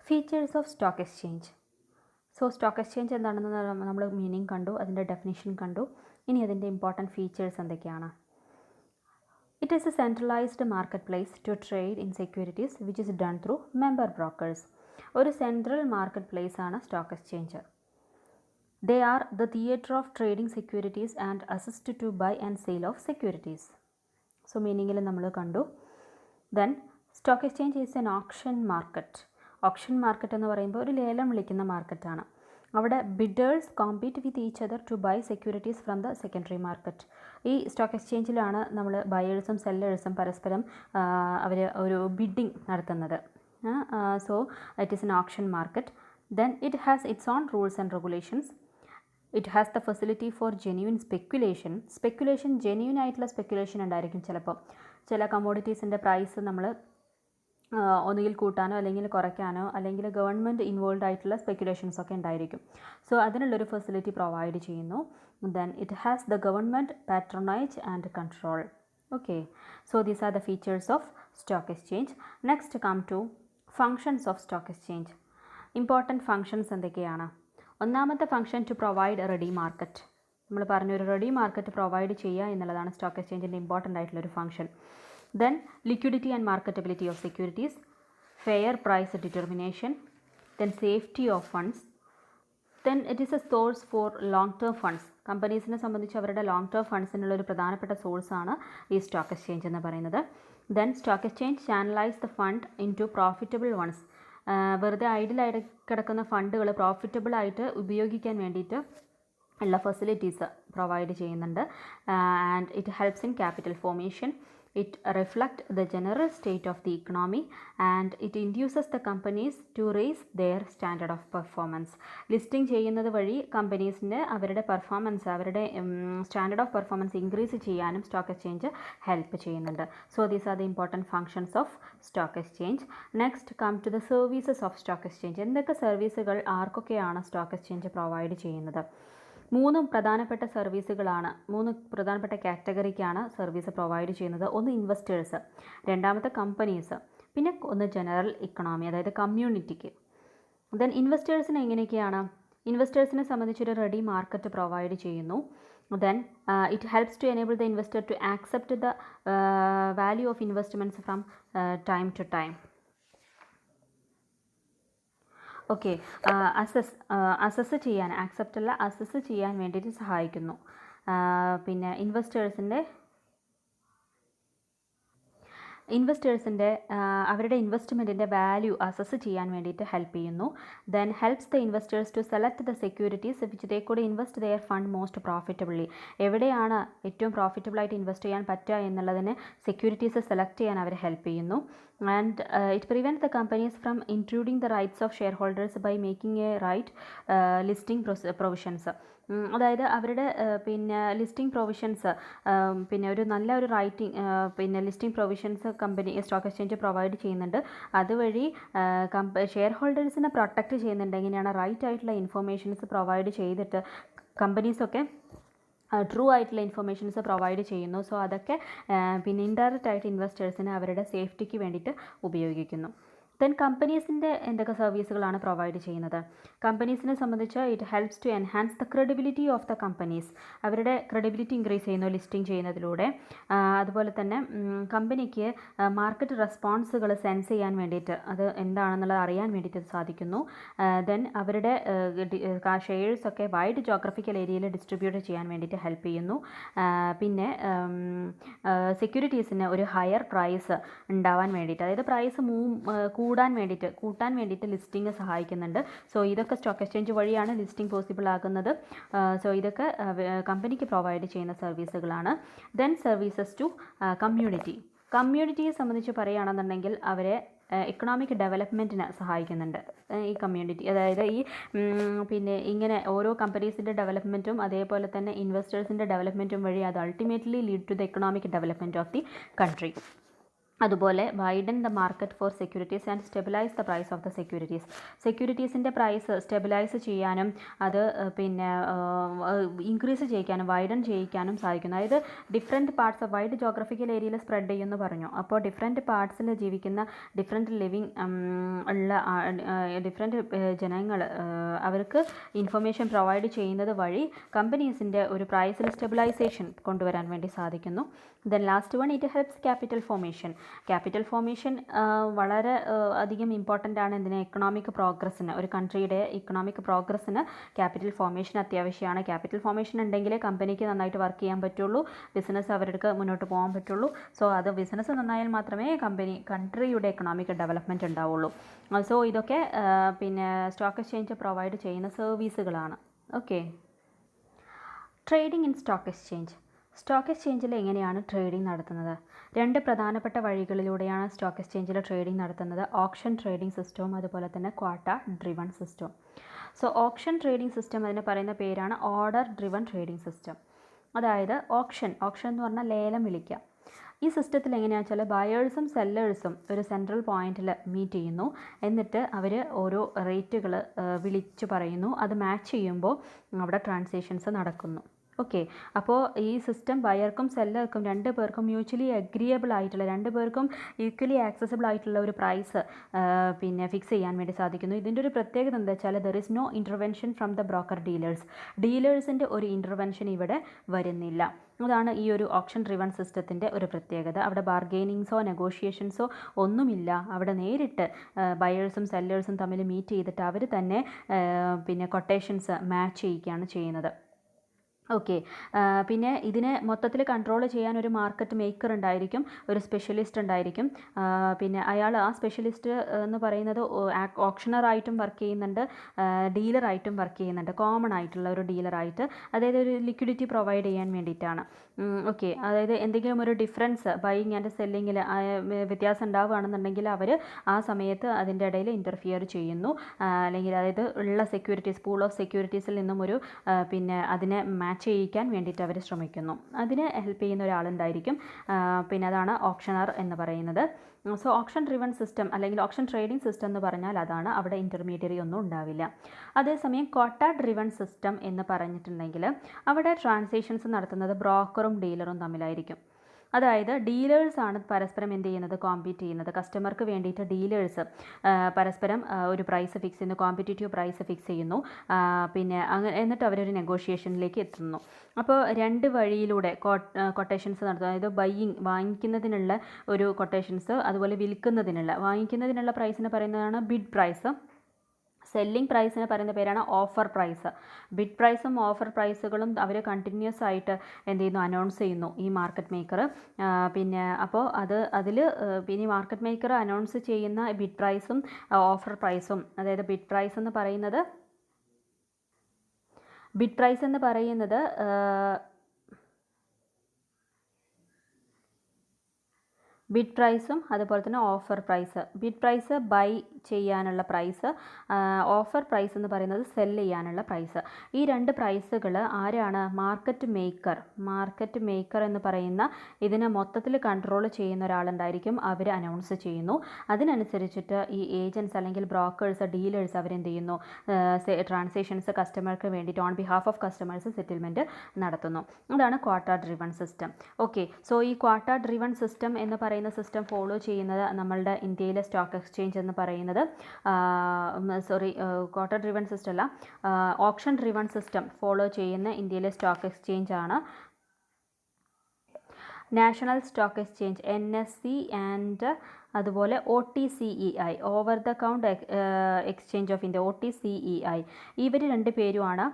Features of stock exchange. So stock exchange എന്താണെന്ന് നമ്മൾ meaning കണ്ടു, അതിൻ്റെ ഡെഫിനിഷൻ കണ്ടു. ഇനി അതിൻ്റെ ഇമ്പോർട്ടൻറ്റ് ഫീച്ചേഴ്സ് എന്തൊക്കെയാണ്? It is a centralized marketplace to trade in securities which is done through member brokers. ഒരു സെൻട്രൽ മാർക്കറ്റ് പ്ലേസ് ആണ് stock exchange. They are the theatre of trading securities and assist to buy and sale of securities. So മീനിങ്ങിൽ നമ്മൾ കണ്ടു. Then stock exchange is an auction market. Auction market എന്ന് പറയുമ്പോൾ ഒരു ലേലം വിളിക്കുന്ന മാർക്കറ്റാണ്. അവിടെ bidders compete with each other to buy securities from the secondary market. ഈ സ്റ്റോക്ക് എക്സ്ചേഞ്ചിലാണ് നമ്മൾ ബയേഴ്സും സെല്ലേഴ്സും പരസ്പരം അവർ ഒരു ബിഡിങ് നടത്തുന്നത്. So it is an auction market. Then it has its own rules and regulations. It has the facility for genuine speculation genuine ആയിട്ടുള്ള സ്പെക്കുലേഷൻ ഉണ്ടായിരിക്കും. ചില കമ്മോഡിറ്റീസിൻ്റെ പ്രൈസ് നമ്മൾ ഒന്നുകിൽ കൂട്ടാനോ അല്ലെങ്കിൽ കുറയ്ക്കാനോ അല്ലെങ്കിൽ ഗവൺമെൻറ് ഇൻവോൾവ് ആയിട്ടുള്ള സ്പെക്കുലേഷൻസ് ഒക്കെ ഉണ്ടായിരിക്കും. സോ അതിനുള്ളൊരു ഫെസിലിറ്റി പ്രൊവൈഡ് ചെയ്യുന്നു. Then it has the government patronage and control. Okay, so these are the features of stock exchange. Next come to functions of stock exchange. Important functions എന്തൊക്കെയാണ്? ഒന്നാമത്തെ function to provide ready market. നമ്മൾ പറഞ്ഞു, ഒരു ready market provide ചെയ്യുക എന്നുള്ളതാണ് stock എക്സ്ചേഞ്ചിൻ്റെ important ആയിട്ടുള്ളൊരു function. Then liquidity and marketability of securities, fair price determination, then safety of funds, then it is a source for long term funds. കമ്പനീസിനെ സംബന്ധിച്ച് അവരുടെ long term ഫണ്ട്സിനുള്ള ഒരു പ്രധാനപ്പെട്ട സോഴ്സാണ് ഈ സ്റ്റോക്ക് എക്സ്ചേഞ്ച് എന്ന് പറയുന്നത്. Then stock exchange channelise the fund into profitable ones. വെറുതെ ഐഡിലായിട്ട് കിടക്കുന്ന ഫണ്ടുകൾ പ്രോഫിറ്റബിൾ ആയിട്ട് ഉപയോഗിക്കാൻ വേണ്ടിയിട്ട് ഉള്ള ഫെസിലിറ്റീസ് പ്രൊവൈഡ് ചെയ്യുന്നുണ്ട്. And it helps in capital formation. It reflects the general state of the economy and it induces the companies to raise their standard of performance. Listing ചെയ്യുന്നത് വഴി കമ്പനീസിന് അവരുടെ പെർഫോമൻസ്, അവരുടെ സ്റ്റാൻഡേർഡ് ഓഫ് പെർഫോമൻസ് ഇൻക്രീസ് ചെയ്യാനും stock exchange help ചെയ്യുന്നുണ്ട്. So these are the important functions of stock exchange. Next come to the services of stock exchange. എന്തൊക്കെ സർവീസുകൾ ആർക്കൊക്കെയാണ് സ്റ്റോക്ക് എക്സ്ചേഞ്ച് പ്രൊവൈഡ് ചെയ്യുന്നത്? മൂന്ന് പ്രധാനപ്പെട്ട കാറ്റഗറിക്കാണ് സർവീസ് പ്രൊവൈഡ് ചെയ്യുന്നത്. ഒന്ന് ഇൻവെസ്റ്റേഴ്സ്, രണ്ടാമത്തെ കമ്പനീസ്, പിന്നെ ഒന്ന് ജനറൽ ഇക്കണോമി, അതായത് കമ്മ്യൂണിറ്റിക്ക്. ദെൻ ഇൻവെസ്റ്റേഴ്സിന് എങ്ങനെയൊക്കെയാണ്? ഇൻവെസ്റ്റേഴ്സിനെ സംബന്ധിച്ചൊരു റെഡി മാർക്കറ്റ് പ്രൊവൈഡ് ചെയ്യുന്നു. Then it helps to enable the investor to accept the value of investments from time to time. Okay, assess ചെയ്യാൻ വേണ്ടിയിട്ട് സഹായിക്കുന്നു. പിന്നെ ഇൻവെസ്റ്റേഴ്സിൻ്റെ അവരുടെ ഇൻവെസ്റ്റ്മെൻറ്റിൻ്റെ വാല്യൂ അസസ് ചെയ്യാൻ വേണ്ടിയിട്ട് ഹെൽപ്പ് ചെയ്യുന്നു. Then helps the investors to select the securities which they could invest their fund most profitably. എവിടെയാണ് ഏറ്റവും പ്രോഫിറ്റബിളായിട്ട് ഇൻവെസ്റ്റ് ചെയ്യാൻ പറ്റുക എന്നുള്ളതിന് സെക്യൂരിറ്റീസ് സെലക്ട് ചെയ്യാൻ അവർ ഹെൽപ്പ് ചെയ്യുന്നു. And it prevent the companies from intruding the rights of share holders by making a right listing provisions. അതായത് അവരുടെ പിന്നെ ലിസ്റ്റിംഗ് പ്രൊവിഷൻസ്, പിന്നെ ഒരു നല്ല ഒരു പിന്നെ listing provisions stock exchange provide ചെയ്യുന്നുണ്ട്. അതുവഴി ഷെയർ ഹോൾഡേഴ്സിനെ പ്രൊട്ടക്റ്റ് ചെയ്യുന്നുണ്ട്. എങ്ങനെയാണ്? റൈറ്റ് ആയിട്ടുള്ള ഇൻഫർമേഷൻസ് പ്രൊവൈഡ് ചെയ്തിട്ട് കമ്പനീസൊക്കെ ട്രൂ ആയിട്ടുള്ള ഇൻഫർമേഷൻസ് പ്രൊവൈഡ് ചെയ്യുന്നു. സോ അതൊക്കെ പിന്നെ ഇൻഡയറക്റ്റ് ആയിട്ട് ഇൻവെസ്റ്റേഴ്സിന് അവരുടെ സേഫ്റ്റിക്ക് വേണ്ടിയിട്ട് ഉപയോഗിക്കുന്നു. ദെൻ കമ്പനീസിൻ്റെ എന്തൊക്കെ സർവീസുകളാണ് പ്രൊവൈഡ് ചെയ്യുന്നത്? കമ്പനീസിനെ സംബന്ധിച്ച് it helps to enhance the credibility of the companies. അവരുടെ ക്രെഡിബിലിറ്റി ഇൻക്രീസ് ചെയ്യുന്നു ലിസ്റ്റിംഗ് ചെയ്യുന്നതിലൂടെ. അതുപോലെ തന്നെ കമ്പനിക്ക് മാർക്കറ്റ് റെസ്പോൺസുകൾ സെൻസ് ചെയ്യാൻ വേണ്ടിയിട്ട്, അത് എന്താണെന്നുള്ളത് അറിയാൻ വേണ്ടിയിട്ട് സാധിക്കുന്നു. ദെൻ അവരുടെ ഷെയർസൊക്കെ വൈഡ് ജോഗ്രഫിക്കൽ ഏരിയയിൽ ഡിസ്ട്രിബ്യൂട്ട് ചെയ്യാൻ വേണ്ടിയിട്ട് ഹെൽപ്പ് ചെയ്യുന്നു. പിന്നെ സെക്യൂരിറ്റീസിന് ഒരു ഹയർ പ്രൈസ് ഉണ്ടാവാൻ വേണ്ടിയിട്ട്, അതായത് പ്രൈസ് കൂട്ടാൻ വേണ്ടിയിട്ട് ലിസ്റ്റിംഗ് സഹായിക്കുന്നുണ്ട്. സോ ഇതൊക്കെ സ്റ്റോക്ക് എക്സ്ചേഞ്ച് വഴിയാണ് ലിസ്റ്റിംഗ് പോസിബിൾ ആകുന്നത്. സോ ഇതൊക്കെ കമ്പനിക്ക് പ്രൊവൈഡ് ചെയ്യുന്ന സർവീസുകളാണ്. ദെൻ സർവീസസ് ടു കമ്മ്യൂണിറ്റിയെ സംബന്ധിച്ച് പറയുകയാണെന്നുണ്ടെങ്കിൽ അവരെ എക്കണോമിക് ഡെവലപ്മെൻറ്റിന് സഹായിക്കുന്നുണ്ട് ഈ കമ്മ്യൂണിറ്റി. അതായത് ഈ പിന്നെ ഇങ്ങനെ ഓരോ കമ്പനീസിൻ്റെ ഡെവലപ്മെൻറ്റും അതേപോലെ തന്നെ ഇൻവെസ്റ്റേഴ്സിൻ്റെ ഡെവലപ്മെൻറ്റും വഴി അത് ultimately lead to the economic development of the country. അതുപോലെ widen the market for securities and stabilise the price of the securities. സെക്യൂരിറ്റീസിൻ്റെ പ്രൈസ് സ്റ്റെബിലൈസ് ചെയ്യാനും അത് പിന്നെ ഇൻക്രീസ് ചെയ്യിക്കാനും വൈഡൻ ചെയ്യിക്കാനും സാധിക്കുന്നു. അതായത് different parts of wide geographical ഏരിയയിൽ സ്പ്രെഡ് ചെയ്യുമെന്ന് പറഞ്ഞു. അപ്പോൾ ഡിഫറെൻറ്റ് പാർട്സിൽ ജീവിക്കുന്ന ഡിഫറെൻറ്റ് ലിവിങ് ഉള്ള ഡിഫറെൻറ്റ് ജനങ്ങൾ അവർക്ക് ഇൻഫർമേഷൻ പ്രൊവൈഡ് ചെയ്യുന്നത് വഴി കമ്പനീസിൻ്റെ ഒരു പ്രൈസിൽ സ്റ്റെബിലൈസേഷൻ കൊണ്ടുവരാൻ വേണ്ടി സാധിക്കുന്നു. Then last one, it helps capital formation. Capital formation വളരെ അധികം ഇമ്പോർട്ടൻ്റ് ആണ് എന്തിന്? എക്കണോമിക് പ്രോഗ്രസ്സിന്. ഒരു കൺട്രിയുടെ ഇക്കണോമിക് പ്രോഗ്രസ്സിന് ക്യാപിറ്റൽ ഫോർമേഷൻ അത്യാവശ്യമാണ്. ക്യാപിറ്റൽ ഫോർമേഷൻ ഉണ്ടെങ്കിലേ കമ്പനിക്ക് നന്നായിട്ട് വർക്ക് ചെയ്യാൻ പറ്റുള്ളൂ, ബിസിനസ് അവർക്ക് മുന്നോട്ട് പോകാൻ പറ്റുള്ളൂ. സോ അത് ബിസിനസ് നന്നായാൽ മാത്രമേ കൺട്രിയുടെ എക്കണോമിക് ഡെവലപ്മെൻറ്റ് ഉണ്ടാവുള്ളൂ. സോ ഇതൊക്കെ പിന്നെ സ്റ്റോക്ക് എക്സ്ചേഞ്ച് പ്രൊവൈഡ് ചെയ്യുന്ന സർവീസുകളാണ്. Okay. Trading in stock exchange. Stock എക്സ്ചേഞ്ചിൽ എങ്ങനെയാണ് ട്രേഡിംഗ് നടത്തുന്നത്? രണ്ട് പ്രധാനപ്പെട്ട വഴികളിലൂടെയാണ് സ്റ്റോക്ക് എക്സ്ചേഞ്ചിൽ ട്രേഡിംഗ് നടത്തുന്നത്. ഓപ്ഷൻ ട്രേഡിംഗ് സിസ്റ്റവും അതുപോലെ തന്നെ ക്വാട്ട ഡ്രിവൺ സിസ്റ്റവും. സോ ഓപ്ഷൻ ട്രേഡിംഗ് സിസ്റ്റം അതിന് പറയുന്ന പേരാണ് ഓർഡർ ഡ്രിവൺ ട്രേഡിംഗ് സിസ്റ്റം. അതായത് ഓപ്ഷൻ എന്ന് പറഞ്ഞാൽ ലേലം വിളിക്കുക. ഈ സിസ്റ്റത്തിൽ എങ്ങനെയാണെന്ന് വെച്ചാൽ ബയേഴ്സും സെല്ലേഴ്സും ഒരു സെൻട്രൽ പോയിന്റിൽ മീറ്റ് ചെയ്യുന്നു. എന്നിട്ട് അവർ ഓരോ റേറ്റുകൾ വിളിച്ചു പറയുന്നു. അത് മാച്ച് ചെയ്യുമ്പോൾ അവിടെ ട്രാൻസാക്ഷൻസ് നടക്കുന്നു. ഓക്കെ. അപ്പോൾ ഈ സിസ്റ്റം ബയർക്കും സെല്ലർക്കും രണ്ട് പേർക്കും മ്യൂച്വലി അഗ്രിയബിൾ ആയിട്ടുള്ള, രണ്ട് പേർക്കും ഈക്വലി ആക്സസിബിൾ ആയിട്ടുള്ള ഒരു പ്രൈസ് പിന്നെ ഫിക്സ് ചെയ്യാൻ വേണ്ടി സാധിക്കുന്നു. ഇതിൻ്റെ ഒരു പ്രത്യേകത എന്താ വെച്ചാൽ there is no intervention from the broker ഡീലേഴ്സിൻ്റെ ഒരു ഇൻ്റർവെൻഷൻ ഇവിടെ വരുന്നില്ല. അതാണ് ഈ ഒരു ഓപ്ഷൻ ഡ്രിവൺ സിസ്റ്റത്തിൻ്റെ ഒരു പ്രത്യേകത. അവിടെ ബാർഗെയിനിങ്സോ നെഗോഷിയേഷൻസോ ഒന്നുമില്ല. അവിടെ നേരിട്ട് ബയേഴ്സും സെല്ലേഴ്സും തമ്മിൽ മീറ്റ് ചെയ്തിട്ട് അവർ തന്നെ പിന്നെ കൊട്ടേഷൻസ് മാച്ച് ചെയ്യിക്കുകയാണ് ചെയ്യുന്നത്. ഓക്കെ. പിന്നെ ഇതിനെ മൊത്തത്തിൽ കൺട്രോൾ ചെയ്യാൻ ഒരു മാർക്കറ്റ് മേക്കർ ഉണ്ടായിരിക്കും, ഒരു സ്പെഷ്യലിസ്റ്റ് ഉണ്ടായിരിക്കും. പിന്നെ അയാൾ ആ സ്പെഷ്യലിസ്റ്റ് എന്ന് പറയുന്നത് ഓപ്ഷണറായിട്ടും വർക്ക് ചെയ്യുന്നുണ്ട്, ഡീലറായിട്ടും വർക്ക് ചെയ്യുന്നുണ്ട്. കോമൺ ആയിട്ടുള്ള ഒരു ഡീലറായിട്ട്, അതായത് ഒരു ലിക്വിഡിറ്റി പ്രൊവൈഡ് ചെയ്യാൻ വേണ്ടിയിട്ടാണ്. ഓക്കെ. അതായത് എന്തെങ്കിലും ഒരു ഡിഫറൻസ് ബൈയിങ് ആൻഡ് സെല്ലിങ്ങിൽ വ്യത്യാസം ഉണ്ടാവുകയാണെന്നുണ്ടെങ്കിൽ അവർ ആ സമയത്ത് അതിൻ്റെ ഇടയിൽ ഇൻ്റർഫിയർ ചെയ്യുന്നു. അല്ലെങ്കിൽ അതായത് ഉള്ള സെക്യൂരിറ്റീസ്, പൂൾ ഓഫ് സെക്യൂരിറ്റീസിൽ നിന്നും ഒരു പിന്നെ അതിനെ മാച്ച് ചെയ്യിക്കാൻ വേണ്ടിയിട്ട് അവർ ശ്രമിക്കുന്നു. അതിന് ഹെൽപ്പ് ചെയ്യുന്ന ഒരാളുണ്ടായിരിക്കും. പിന്നെ അതാണ് ഓപ്ഷണർ എന്ന് പറയുന്നത്. സോ ഓപ്ഷൻ ഡ്രിവൺ സിസ്റ്റം അല്ലെങ്കിൽ ഓപ്ഷൻ ട്രേഡിംഗ് സിസ്റ്റം എന്ന് പറഞ്ഞാൽ അതാണ്. അവിടെ ഇൻ്റർമീഡിയറി ഒന്നും ഉണ്ടാവില്ല. അതേസമയം ക്വാട്ട ഡ്രിവൺ സിസ്റ്റം എന്ന് പറഞ്ഞിട്ടുണ്ടെങ്കിൽ അവിടെ ട്രാൻസാക്ഷൻസ് നടത്തുന്നത് ബ്രോക്കറും ഡീലറും തമ്മിലായിരിക്കും. അതായത് ഡീലേഴ്സാണ് പരസ്പരം എന്ത് ചെയ്യുന്നത്? കോമ്പീറ്റ് ചെയ്യുന്നത്. കസ്റ്റമർക്ക് വേണ്ടിയിട്ട് ഡീലേഴ്സ് പരസ്പരം ഒരു പ്രൈസ് ഫിക്സ് ചെയ്യുന്നു, കോമ്പറ്റീറ്റീവ് പ്രൈസ് ഫിക്സ് ചെയ്യുന്നു. പിന്നെ എന്നിട്ട് അവരൊരു നെഗോഷിയേഷനിലേക്ക് എത്തുന്നു. അപ്പോൾ രണ്ട് വഴിയിലൂടെ കൊട്ടേഷൻസ് നടത്തും. അതായത് വാങ്ങിക്കുന്നതിനുള്ള ഒരു കൊട്ടേഷൻസ്, അതുപോലെ വിൽക്കുന്നതിനുള്ള, വാങ്ങിക്കുന്നതിനുള്ള പ്രൈസിന് പറയുന്നതാണ് ബിഡ് പ്രൈസ്. സെല്ലിംഗ് പ്രൈസിന് പറയുന്ന പേരാണ് ഓഫർ പ്രൈസ്. ബിഡ് പ്രൈസും ഓഫർ പ്രൈസുകളും അവർ കണ്ടിന്യൂസ് ആയിട്ട് എന്ത് ചെയ്യുന്നു? അനൗൺസ് ചെയ്യുന്നു ഈ മാർക്കറ്റ് മേക്കർ. പിന്നെ അപ്പോൾ അതിൽ പിന്നെ ഈ മാർക്കറ്റ് മേക്കർ അനൗൺസ് ചെയ്യുന്ന ബിഡ് പ്രൈസും ഓഫർ പ്രൈസും, അതായത് ബിഡ് പ്രൈസ് എന്ന് പറയുന്നത് ബിഡ് പ്രൈസും അതുപോലെ തന്നെ offer price. Bid price buy ചെയ്യാനുള്ള പ്രൈസ്, ഓഫർ പ്രൈസ് എന്ന് പറയുന്നത് സെൽ ചെയ്യാനുള്ള പ്രൈസ്. ഈ രണ്ട് പ്രൈസുകൾ ആരാണ്? മാർക്കറ്റ് മേക്കർ എന്ന് പറയുന്ന ഇതിനെ മൊത്തത്തിൽ കൺട്രോൾ ചെയ്യുന്ന ഒരാളുണ്ടായിരിക്കും. അവർ അനൗൺസ് ചെയ്യുന്നു. അതിനനുസരിച്ചിട്ട് ഈ ഏജൻറ്റ്സ് അല്ലെങ്കിൽ ബ്രോക്കേഴ്സ്, ഡീലേഴ്സ് അവരെന്ത് ചെയ്യുന്നു? ട്രാൻസാക്ഷൻസ് കസ്റ്റമർക്ക് വേണ്ടിയിട്ട് on behalf of customers settlement നടത്തുന്നു. അതാണ് quota driven system. Okay. So ഈ ക്വാട്ട ഡ്രിവൺ സിസ്റ്റം എന്ന് പറയുന്ന സിസ്റ്റം ഫോളോ ചെയ്യുന്നത് നമ്മളുടെ ഇന്ത്യയിലെ സ്റ്റോക്ക് എക്സ്ചേഞ്ച് എന്ന് പറയുന്നത് ക്വാട്ട ഡ്രിവൺ സിസ്റ്റം അല്ല, ഓപ്ഷൻ ഡ്രിവൺ സിസ്റ്റം ഫോളോ ചെയ്യുന്ന ഇന്ത്യയിലെ സ്റ്റോക്ക് എക്സ്ചേഞ്ച് ആണ് national stock exchange, NSE, and അതുപോലെ OTCEI, over the counter exchange of India, OTCEI. ഇവർ രണ്ട് പേരുമാണ്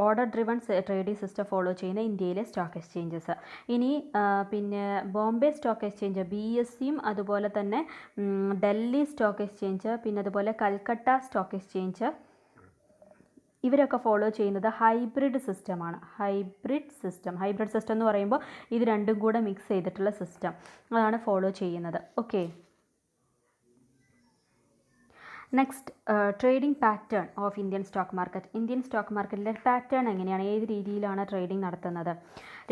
order driven trading system follow ചെയ്യുന്ന ഇന്ത്യയിലെ സ്റ്റോക്ക് എക്സ്ചേഞ്ചസ്. ഇനി പിന്നെ ബോംബെ സ്റ്റോക്ക് എക്സ്ചേഞ്ച്, BSEയും അതുപോലെ തന്നെ ഡൽഹി സ്റ്റോക്ക് എക്സ്ചേഞ്ച്, പിന്നെ അതുപോലെ കൽക്കട്ട സ്റ്റോക്ക് എക്സ്ചേഞ്ച്, ഇവരൊക്കെ ഫോളോ ചെയ്യുന്നത് ഹൈബ്രിഡ് സിസ്റ്റമാണ്. ഹൈബ്രിഡ് സിസ്റ്റം എന്ന് പറയുമ്പോൾ ഇത് രണ്ടും കൂടെ മിക്സ് ചെയ്തിട്ടുള്ള സിസ്റ്റം അതാണ് ഫോളോ ചെയ്യുന്നത്. Okay. Next trading pattern of Indian stock market. Indian stock മാർക്കറ്റിലെ പാറ്റേൺ എങ്ങനെയാണ്, ഏത് രീതിയിലാണ് ട്രേഡിംഗ് നടത്തുന്നത്?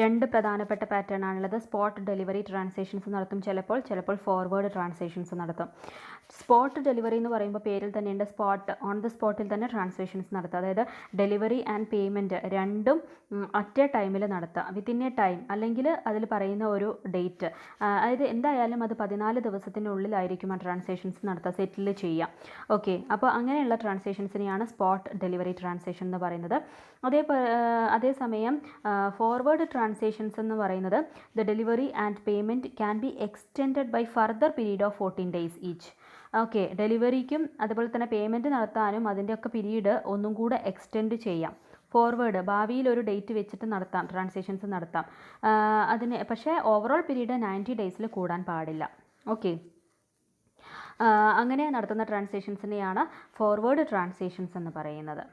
രണ്ട് പ്രധാനപ്പെട്ട പാറ്റേൺ ആണുള്ളത്. സ്പോട്ട് ഡെലിവറി ട്രാൻസാക്ഷൻസ് നടത്തും ചിലപ്പോൾ ഫോർവേഡ് ട്രാൻസാക്ഷൻസ് നടത്തും. സ്പോട്ട് ഡെലിവറി എന്ന് പറയുമ്പോൾ പേരിൽ തന്നെയുണ്ട്, സ്പോട്ട് ഓൺ ദ സ്പോട്ടിൽ തന്നെ ട്രാൻസാക്ഷൻസ് നടത്തുക. അതായത് ഡെലിവറി ആൻഡ് പേയ്മെൻറ്റ് രണ്ടും അറ്റ് എ ടൈമിൽ നടത്തുക, വിത്തിൻ എ ടൈം, അല്ലെങ്കിൽ അതിൽ പറയുന്ന ഒരു ഡേറ്റ്, അതായത് എന്തായാലും അത് 14 ദിവസത്തിനുള്ളിലായിരിക്കും ആ ട്രാൻസാക്ഷൻസ് നടത്തുക, സെറ്റിൽ ചെയ്യാം. ഓക്കെ, അപ്പോൾ അങ്ങനെയുള്ള ട്രാൻസാക്ഷൻസിനെയാണ് സ്പോട്ട് ഡെലിവറി ട്രാൻസാക്ഷൻ എന്ന് പറയുന്നത്. അതേസമയം ഫോർവേഡ് ട്രാൻസാക്ഷൻസ് എന്ന് പറയുന്നത് the delivery and payment can be extended by further period of 14 days each. Okay, ഡെലിവറിക്കും അതുപോലെ തന്നെ പേയ്മെൻറ്റ് നടത്താനും അതിൻ്റെയൊക്കെ പീരീഡ് ഒന്നും കൂടെ എക്സ്റ്റെൻഡ് ചെയ്യാം. ഫോർവേഡ് ഭാവിയിൽ ഒരു ഡേറ്റ് വെച്ചിട്ട് നടത്താം, ട്രാൻസാക്ഷൻസ് നടത്താം. പക്ഷേ ഓവറോൾ പീരീഡ് 90 days കൂടാൻ പാടില്ല. ഓക്കെ, അങ്ങനെ നടത്തുന്ന ട്രാൻസാക്ഷൻസിനെയാണ് ഫോർവേഡ് ട്രാൻസാക്ഷൻസ് എന്ന് പറയുന്നത്.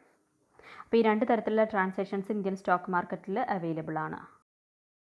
അപ്പോൾ ഈ രണ്ട് തരത്തിലുള്ള ട്രാൻസാക്ഷൻസ് ഇന്ത്യൻ സ്റ്റോക്ക് മാർക്കറ്റിൽ അവൈലബിൾ ആണ്.